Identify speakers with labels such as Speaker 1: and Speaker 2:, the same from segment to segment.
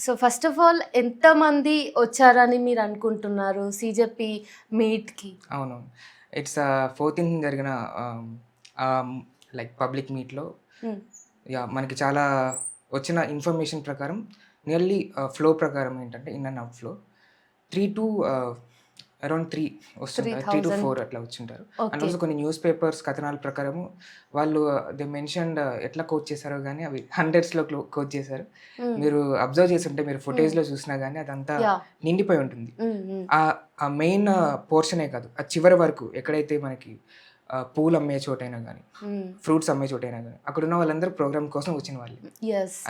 Speaker 1: So first of all ఎంతమంది వచ్చారని మీరు అనుకుంటున్నారు సీజేపీ మీట్కి?
Speaker 2: అవును. ఇట్స్ 14 జరిగిన లైక్ పబ్లిక్ మీట్‌లో మనకి చాలా వచ్చిన ఇన్ఫర్మేషన్ ప్రకారం నియర్లీ ఫ్లో ప్రకారం ఏంటంటే in and out flow 3 to 3 వస్తుంటారు. 3 to 4 అట్లా వచ్చుంటారు. అండ్ ఆల్సో కొన్ని న్యూస్ పేపర్స్ కథనాల ప్రకారము వాళ్ళు దే మెన్షన్డ్ ఎట్లా కోట్ చేశారో కానీ అవి హండ్రెడ్స్లో కోట్ చేశారు. మీరు అబ్జర్వ్ చేసి ఉంటే మీరు ఫుటేజ్లో చూసినా కానీ అదంతా నిండిపోయి ఉంటుంది. ఆ మెయిన్ పోర్షనే కాదు, ఆ చివరి వరకు ఎక్కడైతే మనకి పూలు అమ్మే చోటైనా కానీ ఫ్రూట్స్ అమ్మే చోటైనా కానీ అక్కడ ఉన్న వాళ్ళందరూ ప్రోగ్రామ్ కోసం వచ్చిన వాళ్ళు.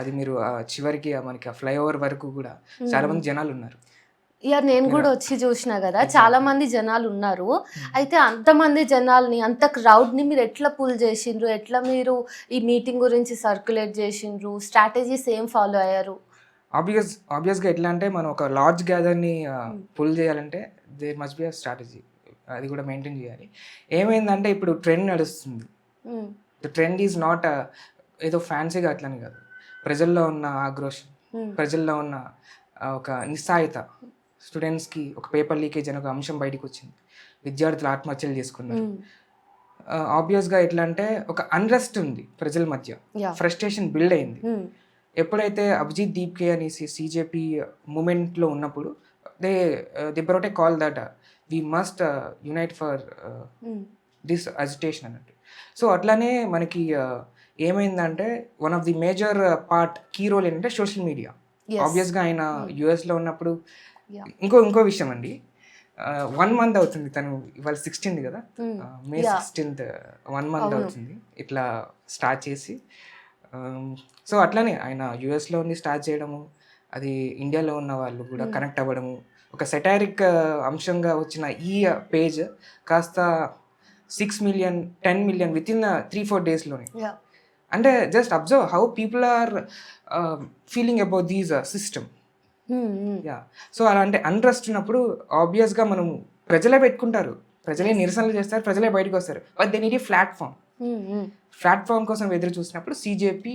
Speaker 2: అది మీరు చివరికి మనకి ఆ ఫ్లైఓవర్ వరకు కూడా చాలా మంది జనాలు ఉన్నారు.
Speaker 1: నేను కూడా వచ్చి చూసినా కదా, చాలా మంది జనాలు ఉన్నారు. అయితే అంతమంది జనాల్ని, అంత క్రౌడ్ని మీరు ఎట్లా పుల్ చేసిండ్రు, ఎట్లా మీరు ఈ మీటింగ్ గురించి సర్క్యులేట్ చేసిండ్రు, స్ట్రాటజీస్ ఏం ఫాలో అయ్యారు?
Speaker 2: ఆబ్వియస్గా ఎట్లా అంటే మనం ఒక లార్జ్ గ్యాదర్ని పుల్ చేయాలంటే there must be a strategy, అది కూడా మెయింటైన్ చేయాలి. ఏమైందంటే ఇప్పుడు ట్రెండ్ నడుస్తుంది. ద ట్రెండ్ ఈజ్ నాట్ ఏదో ఫ్యాన్సీగా అట్లని కాదు, ప్రజల్లో ఉన్న ఆక్రోషం, ప్రజల్లో ఉన్న ఒక నిస్సాయత, స్టూడెంట్స్కి ఒక పేపర్ లీకేజ్ అనే ఒక అంశం బయటకు వచ్చింది, విద్యార్థులు ఆత్మహత్యలు చేసుకున్నారు. ఆబ్వియస్గా ఎట్లా అంటే ఒక అన్రెస్ట్ ఉంది ప్రజల మధ్య, ఫ్రస్ట్రేషన్ బిల్డ్ అయింది. ఎప్పుడైతే అభిజిత్ దీప్కే అనేసి సీజేపీ మూమెంట్లో ఉన్నప్పుడు they brought a call that we must unite for this agitation అన్నట్టు. సో అట్లానే మనకి ఏమైందంటే one of the major part key role ఏంటంటే సోషల్ మీడియా. ఆబ్వియస్గా ఆయన యుఎస్లో ఉన్నప్పుడు ఇంకో విషయం అండి, 1 month అవుతుంది, తను ఇవాళ 16th కదా, May 16th 1 month అవుతుంది ఇట్లా స్టార్ట్ చేసి. సో అట్లానే ఆయన యుఎస్లో ఉండి స్టార్ట్ చేయడము, అది ఇండియాలో ఉన్న వాళ్ళు కూడా కనెక్ట్ అవ్వడము, ఒక సెటారిక్ అంశంగా వచ్చిన ఈ పేజ్ కాస్త 6 million 10 million విత్ ఇన్ 3-4 daysలోనే. అంటే just observe how people are feeling about these system. So అలా అంటే అన్ట్రస్ట్ ఉన్నప్పుడు ఆబ్వియస్గా మనం ప్రజలే పెట్టుకుంటారు, ప్రజలే నిరసనలు చేస్తారు, ప్రజలే బయటకు వస్తారు. But they need a platform కోసం ఎదురు చూసినప్పుడు CJP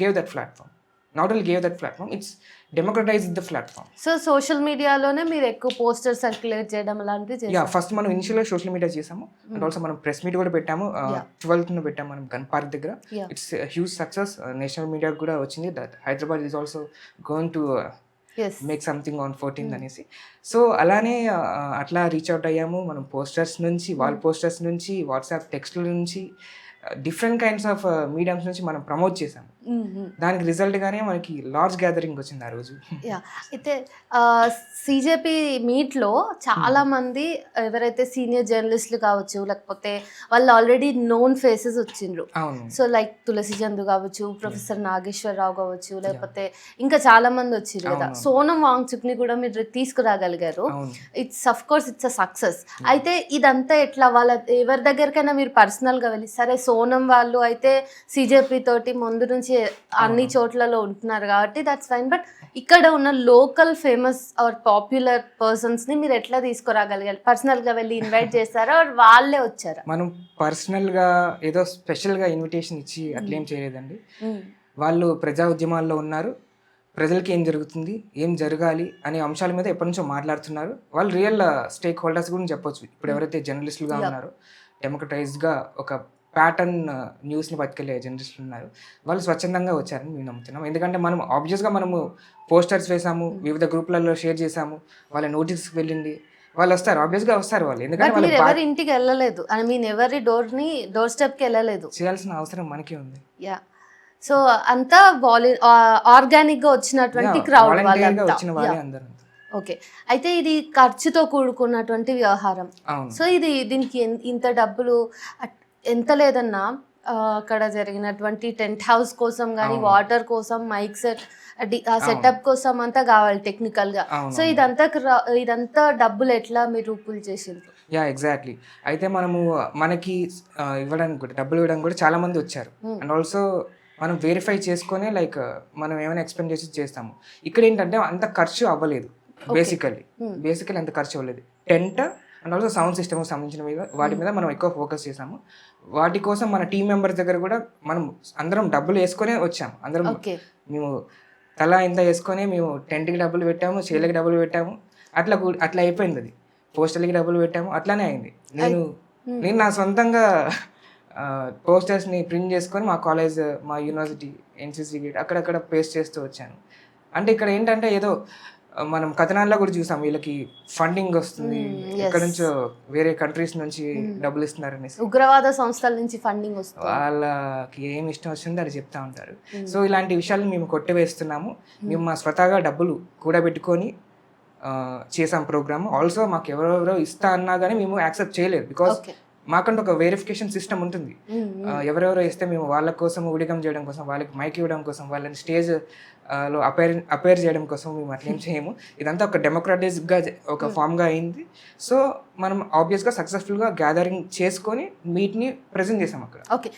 Speaker 2: gave that platform. Not only gave that platform, it's democratize the platform.
Speaker 1: So social మీడియాలోనే మీరు ఎక్కువ పోస్టర్ సర్క్యులేట్ చేయడం లాంటివి?
Speaker 2: ఫస్ట్ మనం ఇనిషియల్గా సోషల్ మీడియా చేసాము, అండ్ ఆల్సో మనం ప్రెస్ మీట్ కూడా పెట్టాము. 12th పెట్టాము మనం గన్ పార్క్ దగ్గర. It's huge success, national media కూడా వచ్చింది. That Hyderabad is also going to make something on 14th అనేసి. సో అలానే అట్లా రీచ్ అవుట్ అయ్యాము మనం. పోస్టర్స్ నుంచి, వాల్ పోస్టర్స్ నుంచి, వాట్సాప్ టెక్స్ట్ల నుంచి, డిఫరెంట్ కైండ్స్ ఆఫ్ మీడియమ్స్ నుంచి మనం ప్రమోట్ చేసాము. దానికి రిజల్ట్గానే మనకి లార్జ్ గ్యాదరింగ్ వచ్చింది ఆ రోజు.
Speaker 1: అయితే సీజేపీ మీట్లో చాలా మంది ఎవరైతే సీనియర్ జర్నలిస్టులు కావచ్చు, లేకపోతే వాళ్ళు ఆల్రెడీ నోన్ ఫేసెస్ వచ్చిండ్రు. సో లైక్ తులసి చందు కావచ్చు, ప్రొఫెసర్ నాగేశ్వరరావు కావచ్చు, లేకపోతే ఇంకా చాలా మంది వచ్చిండ్రు కదా. సోనం వాంగ్చుక్ని కూడా మీరు తీసుకురాగలిగారు. It's of course it's a success. అయితే ఇదంతా ఎట్లా, వాళ్ళ ఎవరి దగ్గరికైనా మీరు పర్సనల్గా వెళ్ళి, సరే సోనం వాళ్ళు అయితే సీజేపీ తోటి ముందు నుంచి అన్ని చోట్లలో ఉంటున్నారు కాబట్టి దట్స్ ఫైన్, బట్ ఇక్కడ ఉన్న local famous are popular persons ని మీరు ఎట్లా తీసుకురాగలిగారు? పర్సనల్ గా వెళ్ళి ఇన్వైట్ చేస్తారా, వాళ్ళే వచ్చారా?
Speaker 2: మనం పర్సనల్ గా ఏదో స్పెషల్ గా ఇన్విటేషన్ ఇచ్చి అట్లేం చేయలేదండి. వాళ్ళు ప్రజా ఉద్యమాల్లో ఉన్నారు, ప్రజలకి ఏం జరుగుతుంది, ఏం జరగాలి అనే అంశాల మీద ఎప్పటి నుంచో మాట్లాడుతున్నారు. వాళ్ళు రియల్ స్టేక్ హోల్డర్స్ గురించి చెప్పొచ్చు. ఇప్పుడు ఎవరైతే జర్నలిస్టులుగా ఉన్నారో, డెమోక్రటైజ్డ్గా ఒక ప్యాటర్న్ న్యూస్ని పట్టుకెళ్ళే జర్నలిస్టులు ఉన్నారు, వాళ్ళు స్వచ్ఛందంగా వచ్చారని మేము నమ్ముతున్నాం. ఎందుకంటే మనం ఆబ్వియస్గా మనము పోస్టర్స్ వేసాము, వివిధ గ్రూప్లలో షేర్ చేసాము, వాళ్ళ నోటీస్కి వెళ్ళింది, వాళ్ళు వస్తారు, ఆబ్వియస్గా వస్తారు వాళ్ళు. ఎందుకంటే
Speaker 1: ఎవరి ఇంటికి వెళ్ళలేదు, ఐ మీన్ ఎవరి డోర్ స్టెప్కి వెళ్ళలేదు,
Speaker 2: చేయాల్సిన అవసరం మనకే ఉంది.
Speaker 1: సో అంతా ఆర్గానిక్ గా వచ్చినటువంటి క్రౌడ్
Speaker 2: వచ్చిన వాళ్ళే అందరూ.
Speaker 1: ఓకే, అయితే ఇది ఖర్చుతో కూడుకున్నటువంటి వ్యవహారం. సో దీనికి ఇంత డబ్బులు ఎంత లేదన్నా అక్కడ జరిగినటువంటి టెంట్ హౌస్ కోసం కానీ, వాటర్ కోసం, మైక్ సెటప్ కోసం అంతా కావాలి టెక్నికల్ గా. సో ఇదంతా డబ్బులు ఎట్లా మీరు పుల్ చేసిండ్రు?
Speaker 2: ఎగ్జాక్ట్లీ. అయితే మనకి డబ్బులు ఇవ్వడానికి కూడా చాలా మంది వచ్చారు. అండ్ ఆల్సో మనం వెరిఫై చేసుకొని లైక్ మనం ఏమైనా ఎక్స్పెండ్ చేస్తాము. ఇక్కడ ఏంటంటే అంత ఖర్చు అవ్వలేదు. బేసికలీ అంత ఖర్చు అవ్వలేదు. Tent and also sound system సంబంధించిన వాటి మీద మనం ఎక్కువ ఫోకస్ చేసాము. వాటి కోసం మన టీం మెంబర్స్ దగ్గర కూడా మనం అందరం డబ్బులు వేసుకొనే వచ్చాము. అందరం మేము తలా ఇంత వేసుకొని మేము టెంట్కి డబ్బులు పెట్టాము, చీలకి డబ్బులు పెట్టాము, అట్లా అయిపోయింది. అది పోస్టర్లకి డబ్బులు పెట్టాము, అట్లానే అయింది. నేను నా సొంతంగా పోస్టర్స్ని ప్రింట్ చేసుకొని మా కాలేజ్, మా యూనివర్సిటీ, ఎన్సీసీ గేట్ అక్కడక్కడ పేస్ట్ చేస్తూ వచ్చాను. అంటే ఇక్కడ ఏంటంటే ఏదో మనం కథనాల్లో కూడా చూసాం, వీళ్ళకి ఫండింగ్ వస్తుంది, ఎక్కడ నుంచో వేరే కంట్రీస్ నుంచి డబ్బులు ఇస్తున్నారు అనేసి,
Speaker 1: ఉగ్రవాద సంస్థల నుంచి ఫండింగ్ వస్తుంది,
Speaker 2: వాళ్ళకి ఏమి ఇష్టం వస్తుందో అది చెప్తా ఉంటారు. సో ఇలాంటి విషయాలను మేము కొట్టివేస్తున్నాము. మేము మా స్వతహాగా డబ్బులు కూడబెట్టుకొని చేసాం ప్రోగ్రామ్. ఆల్సో మాకు ఎవరెవరో ఇస్తా అన్నా కానీ మేము యాక్సెప్ట్ చేయలేదు, బికాస్ మాకంటే ఒక వెరిఫికేషన్ సిస్టమ్ ఉంటుంది. ఎవరెవరో ఇస్తే మేము వాళ్ళ కోసం ఊడిగం చేయడం కోసం, వాళ్ళకి మైక్ ఇవ్వడం కోసం, వాళ్ళని స్టేజ్ లో అపేర్ చేయడం కోసం మేము అట్లేం చేయము. ఇదంతా ఒక డెమోక్రటిక్గా ఒక ఫామ్గా అయింది. సో మనం ఆబ్వియస్గా సక్సెస్ఫుల్గా గ్యాదరింగ్ చేసుకొని మీట్ని ప్రజెంట్ చేసాం అక్కడ.
Speaker 1: ఓకే.